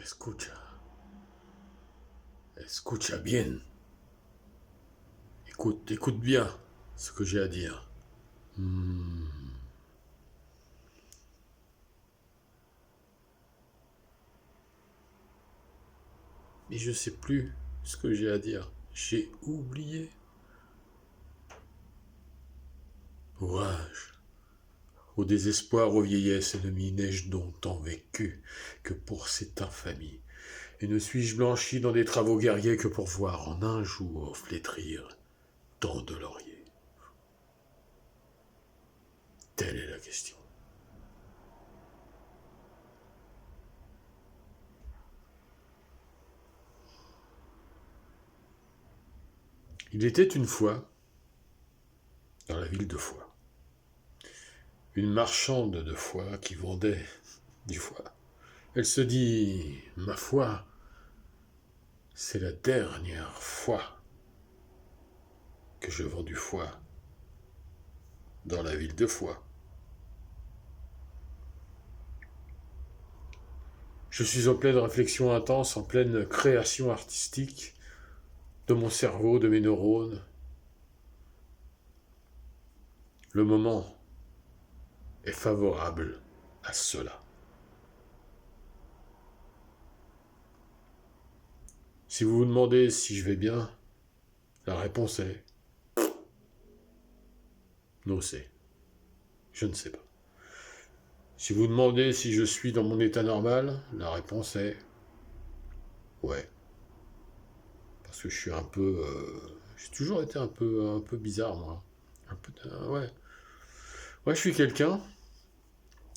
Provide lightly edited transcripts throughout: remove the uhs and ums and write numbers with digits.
Escucha, escucha bien. Écoute, écoute bien ce que j'ai à dire. Mais je sais plus ce que j'ai à dire. J'ai oublié. Orage, au désespoir, aux vieillesses ennemies, n'ai-je donc tant vécu que pour cette infamie? Et ne suis-je blanchi dans des travaux guerriers que pour voir en un jour flétrir tant de lauriers? Telle est la question. Il était une fois, dans la ville de Foix, une marchande de foie qui vendait du foie. Elle se dit, ma foi, c'est la dernière fois que je vends du foie dans la ville de Foix. Je suis en pleine réflexion intense, en pleine création artistique de mon cerveau, de mes neurones. Le moment est favorable à cela. Si vous vous demandez si je vais bien, la réponse est non, c'est. Je ne sais pas. Si vous demandez si je suis dans mon état normal, la réponse est ouais. Parce que je suis un peu. J'ai toujours été un peu bizarre, moi. Un peu. Ouais. Ouais, je suis quelqu'un.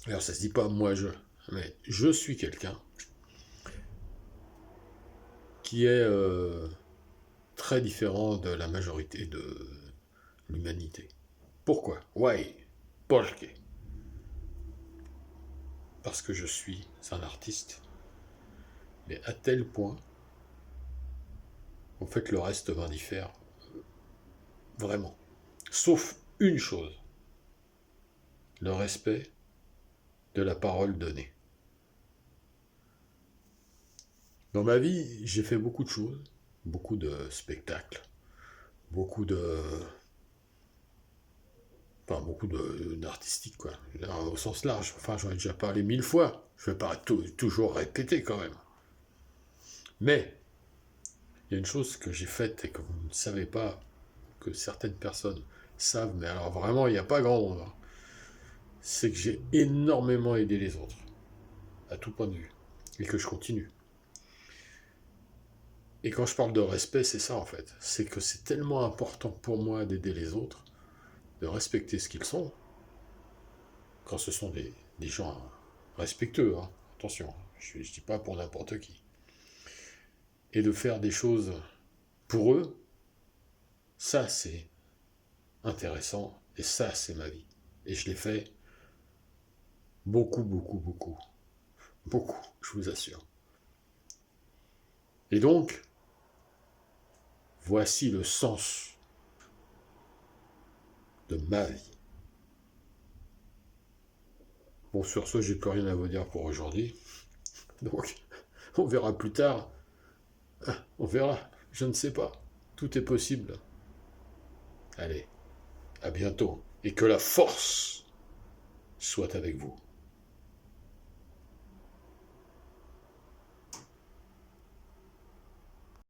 Alors, ça se dit pas moi, je. Mais je suis quelqu'un qui est très différent de la majorité de l'humanité. Pourquoi? Why? Porque? Parce que je suis un artiste. Mais à tel point, en fait, le reste m'indiffère. Vraiment. Sauf une chose. Le respect de la parole donnée. Dans ma vie, j'ai fait beaucoup de choses. Beaucoup de spectacles. Beaucoup de... Enfin, beaucoup d'artistique, quoi. Là, au sens large. Enfin, j'en ai déjà parlé 1000 fois. Je ne vais pas toujours répéter, quand même. Mais, il y a une chose que j'ai faite et que vous ne savez pas, que certaines personnes savent, mais alors vraiment, il n'y a pas grand monde. Hein. C'est que j'ai énormément aidé les autres. À tout point de vue. Et que je continue. Et quand je parle de respect, c'est ça, en fait. C'est que c'est tellement important pour moi d'aider les autres, de respecter ce qu'ils sont, quand ce sont des gens respectueux, hein. Attention, je ne dis pas pour n'importe qui. Et de faire des choses pour eux, ça c'est intéressant, et ça c'est ma vie. Et je l'ai fait beaucoup, beaucoup, beaucoup. Beaucoup, je vous assure. Et donc, voici le sens de ma vie. Bon, sur ce, j'ai plus rien à vous dire pour aujourd'hui. Donc, on verra plus tard. On verra, je ne sais pas. Tout est possible. Allez, à bientôt. Et que la force soit avec vous.